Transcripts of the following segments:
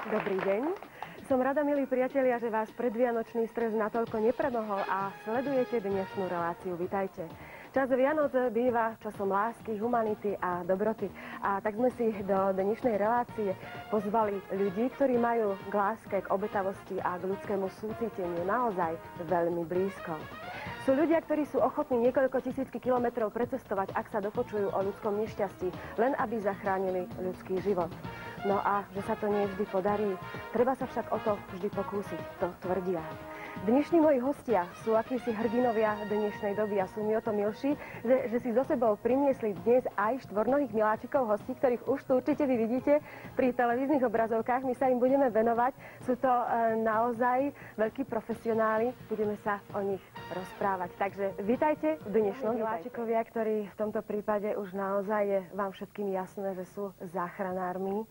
Dobrý deň. Som rada, milí priatelia, že váš predvianočný stres natoľko nepremohol a sledujete dnešnú reláciu. Vitajte. Čas Vianoc býva časom lásky, humanity a dobroty. A tak sme si do dnešnej relácie pozvali ľudí, ktorí majú k láske, k obetavosti a k ľudskému súciteniu naozaj veľmi blízko. Sú ľudia, ktorí sú ochotní niekoľko tisícky kilometrov precestovať, ak sa dopočujú o ľudskom nešťastí, len aby zachránili ľudský život. No a že sa to nie vždy podarí, treba sa však o to vždy pokúsiť, to tvrdia. Dnešní moji hostia sú akýsi hrdinovia dnešnej doby a sú mi o to milší, že si so sebou priniesli dnes aj štvornohých miláčikov hostí, ktorých už tu určite vy vidíte pri televíznych obrazovkách. My sa im budeme venovať. Sú to naozaj veľkí profesionáli, budeme sa o nich rozprávať. Takže vitajte v dnešnom miláčikovia, ktorí v tomto prípade už naozaj je vám všetkým jasné, že sú záchranármi.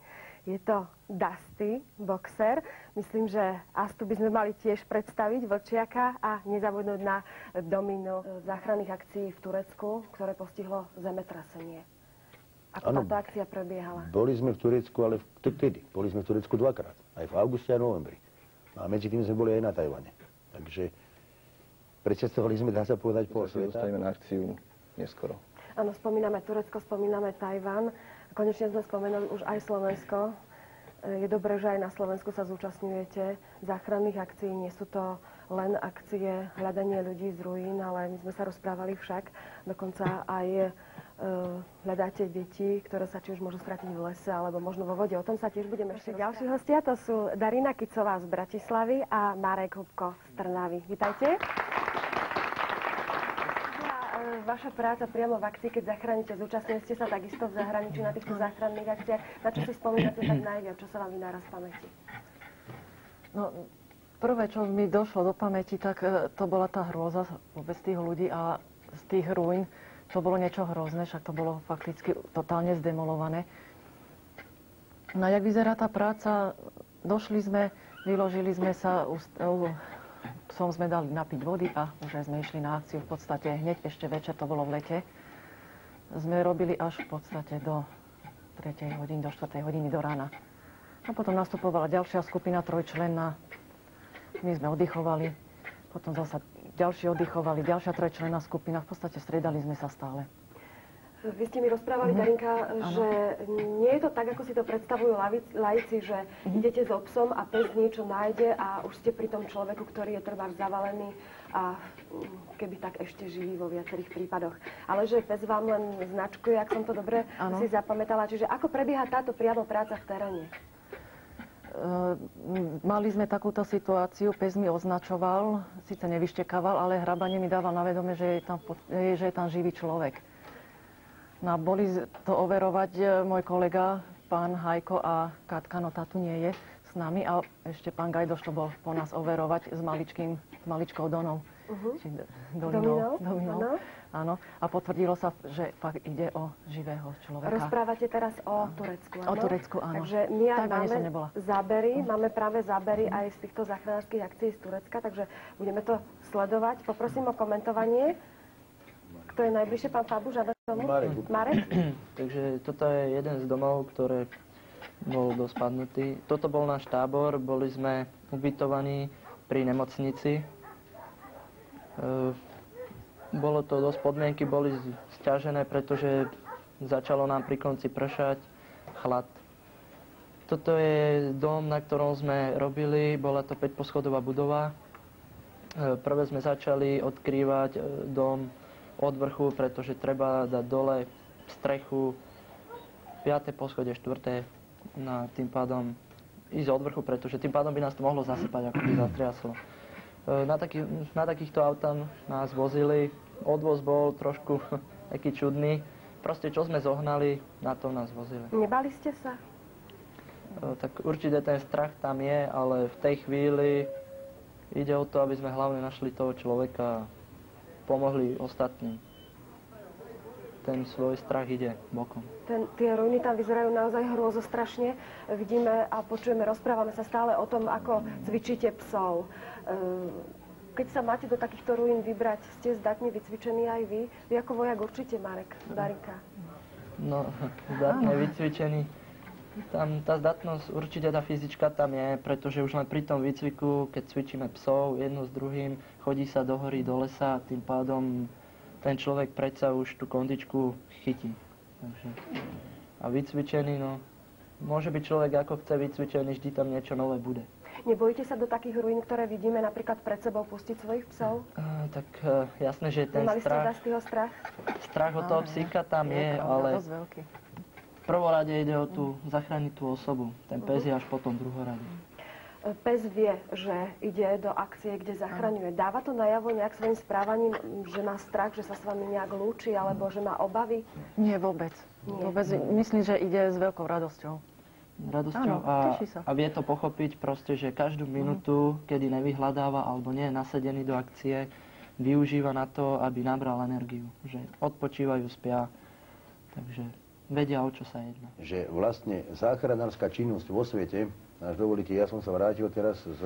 Je to Dusty, boxer. Myslím, že Astu by sme mali tiež predstaviť, Vlčiaka, a nezabudnúť na domino záchranných akcií v Turecku, ktoré postihlo zemetrasenie. Ako táto akcia prebiehala? Boli sme v Turecku, ale vtedy. Boli sme v Turecku dvakrát. Aj v auguste a novembri. A medzi tým sme boli aj na Tajvane. Takže precestovali sme, dá sa povedať, po sveta. Dostaneme na akciu neskoro. Áno, spomíname Turecko, spomíname Tajvan. Konečne sme spomenuli už aj Slovensko. Je dobré, že aj na Slovensku sa zúčastňujete záchranných akcií. Nie sú to len akcie hľadanie ľudí z ruín, ale my sme sa rozprávali však. Dokonca aj hľadáte deti, ktoré sa či už môžu stratiť v lese, alebo možno vo vode. O tom sa tiež budeme ešte ďalší hostia. To sú Darina Kicová z Bratislavy a Marek Hubko z Trnavy. Vítajte. Vaša práca priamo v akcii, keď zachránite, zúčastnili ste sa takisto v zahraničí na týchto záchranných akciách. Na čo si spomínate tak najviac? Čo sa vám vynára z pamäti? No, prvé, čo mi došlo do pamäti, tak to bola tá hrôza vôbec tých ľudí a z tých ruín. To bolo niečo hrozné, však to bolo fakticky totálne zdemolované. No a jak vyzerá tá práca? Došli sme, vyložili sme sa, sme dali napiť vody a už aj sme išli na akciu v podstate hneď ešte večer, to bolo v lete. Sme robili až v podstate do 3. hodiny, do 4. hodiny do rána. A potom nastupovala ďalšia skupina trojčlenná. My sme oddychovali, potom zasa ďalší oddychovali, ďalšia trojčlenná skupina. V podstate striedali sme sa stále. Vy ste mi rozprávali, Darinka, že nie je to tak, ako si to predstavujú laici, že idete so psom a pes niečo nájde a už ste pri tom človeku, ktorý je trvá zavalený a keby tak ešte živý vo viacerých prípadoch. Ale že pes vám len značkuje, ak som to dobre si zapamätala. Čiže ako prebieha táto priamo práca v teréne? Mali sme takúto situáciu, pes mi označoval, síce nevyštekával, ale hrabanie mi dával na vedomie, že je tam živý človek. No, boli to overovať môj kolega, pán Hajko a Katka, no tá tu nie je s nami. A ešte pán Gajdoš to bol po nás overovať s maličkou Donou. Dolinou. Áno. A potvrdilo sa, že fakt ide o živého človeka. Rozprávate teraz o Turecku, áno? O Turecku, áno. Takže my aj máme zábery, máme práve zábery aj z týchto záchranárskych akcií z Turecka, takže budeme to sledovať. Poprosím o komentovanie. Kto je najbližšie? Pán Fabu, žiada tomu? Marek? Takže toto je jeden z domov, ktorý bol dosť padnutý. Toto bol náš tábor, boli sme ubytovaní pri nemocnici. Bolo to dosť, podmienky boli sťažené, pretože začalo nám pri konci pršať, chlad. Toto je dom, na ktorom sme robili, bola to 5-poschodová budova. Prvé sme začali odkrývať dom od vrchu, pretože treba dať dole strechu, 5. poschodie, 4. Na tým pádom ísť od vrchu, pretože tým pádom by nás to mohlo zasypať, ako by zatriaslo. Na takýchto autách nás vozili, odvoz bol trošku taký čudný. Proste čo sme zohnali, na to nás vozili. Nebali ste sa? Tak určite ten strach tam je, ale v tej chvíli ide o to, aby sme hlavne našli toho človeka, pomohli ostatným. Ten svoj strach ide bokom. Tie ruiny tam vyzerajú naozaj hrôzostrašne. Vidíme a počujeme, rozprávame sa stále o tom, ako cvičíte psov. Keď sa máte do takýchto ruín vybrať, ste zdatne vycvičení aj vy? Vy ako vojak určite, Marek, Darinka. No, zdatne vycvičení. Tam tá zdatnosť, určite tá fyzička tam je, pretože už len pri tom výcviku, keď cvičíme psov jedno s druhým, chodí sa do hory, do lesa, tým pádom ten človek predsa už tú kondičku chytí. Takže, a vycvičený, no, môže byť človek ako chce vycvičený, vždy tam niečo nové bude. Nebojíte sa do takých ruín, ktoré vidíme napríklad pred sebou, pustiť svojich psov? Tak jasné, že ten Nemali ste strach, z toho strach? strach od toho psíka tam je, ale Dosť veľký. v prvom rade ide o tú zachrániť tú osobu. Ten pes je až potom druhorade. Pes vie, že ide do akcie, kde zachraňuje. Dáva to najavo nejak svojim správaním, že má strach, že sa s vami nejak lúči, alebo že má obavy? Nie, vôbec. Nie. Vôbec. Myslím, že ide s veľkou radosťou. Radosťou Áno, teší sa. a vie to pochopiť proste, že každú minútu, kedy nevyhľadáva alebo nie je nasedený do akcie, využíva na to, aby nabral energiu. Že odpočívajú, spia. Takže vedia, o čo sa jedná. Že vlastne záchranárska činnosť vo svete, až dovolíte, ja som sa vrátil teraz z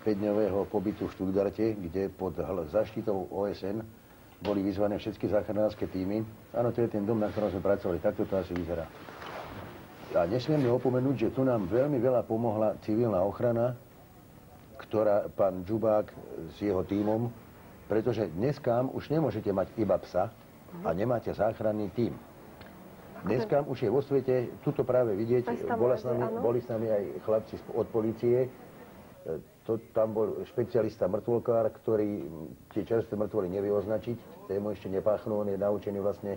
5-dňového pobytu v Stuttgarte, kde pod zaštitou OSN boli vyzvané všetky záchranárske týmy. Áno, to je ten dom, na ktorom sme pracovali. Takto to asi vyzerá. A nesmieme opomenúť, že tu nám veľmi veľa pomohla civilná ochrana, ktorá pán Džubák s jeho tímom, pretože dneska už nemôžete mať iba psa a nemáte záchranný tím. Dneska už je vo svete, tuto práve vidieť, boli s nami aj chlapci od polície. Tam bol špecialista mŕtvolkár, ktorý tie čerstvé mŕtvoly nevie označiť. Tému ešte nepáchnú, on je naučený vlastne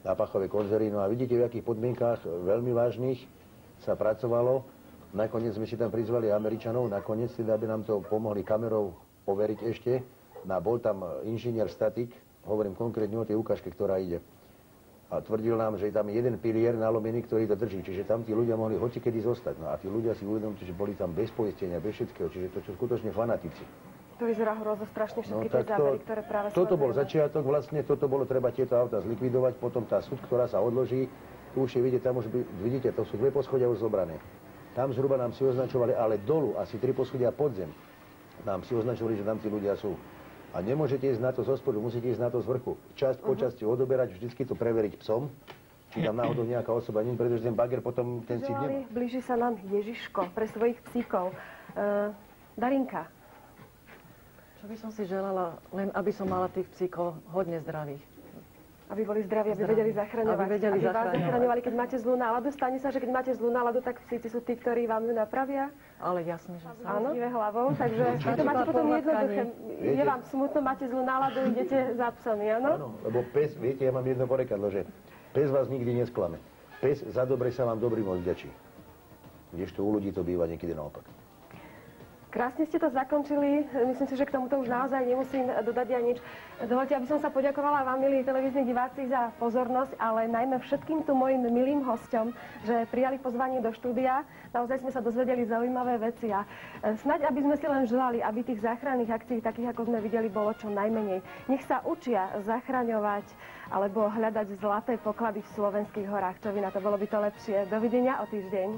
na pachové konzervy. No a vidíte, v akých podmienkách veľmi vážnych sa pracovalo. Nakoniec sme si tam prizvali Američanov, nakoniec teda, aby nám to pomohli kamerou overiť ešte. No a bol tam inžinier statik, hovorím konkrétne o tej ukážke, ktorá ide. A tvrdil nám, že je tam jeden pilier nalomený, ktorý to drží. Čiže tam tí ľudia mohli hocikedy zostať. No a tí ľudia si uvedomili, že boli tam bez poistenia, bez všetkého. Čiže to sú skutočne fanatici. To vyzerá hrozno strašne, všetky tie zábery, ktoré práve toto bol sledujeme. začiatok, vlastne toto bolo treba tieto auta zlikvidovať, potom tá súd, ktorá sa odloží, tu už je vidieť, tam už vidíte, to sú 2 poschodia už zobrané. Tam zhruba nám si označovali, ale dolu, asi 3 poschodia podzem, nám si označovali, že tam tí ľudia sú. A nemôžete ísť na to zo spodu, musíte ísť na to z vrchu. Časť po časti odoberať, vždycky to preveriť psom, či tam náhodou nejaká osoba nie, pretože ten bager potom ten cít nemá. Blíži sa nám Ježiško pre svojich psíkov. Darinka. Čo by som si želala, len aby som mala tých psíkov hodne zdravých. Aby boli zdraví, aby vedeli zachraňovať. Aby vás zachraňovali, keď máte zlú náladu. Stane sa, že keď máte zlú náladu, tak psíci sú tí, ktorí vám ju napravia? Ale jasne, že sa. Áno, hlavou, takže to máte potom jednoduché. Je vám smutno, máte zlú náladu, idete za psami, áno? Áno, lebo pes, viete, ja mám jedno porekadlo, že pes vás nikdy nesklame. Pes za dobre sa vám dobrým odvďačí. Kdežto u ľudí to býva niekedy naopak. Krásne ste to zakončili. Myslím si, že k tomuto už naozaj nemusím dodať aj nič. Dovoľte, aby som sa poďakovala vám, milí televízni diváci, za pozornosť, ale najmä všetkým tu mojim milým hosťom, že prijali pozvanie do štúdia. Naozaj sme sa dozvedeli zaujímavé veci a snáď, aby sme si len želali, aby tých záchranných akcií, takých ako sme videli, bolo čo najmenej. Nech sa učia zachraňovať alebo hľadať zlaté poklady v slovenských horách. Čo vy na to? Bolo by to lepšie. Dovidenia o týždeň.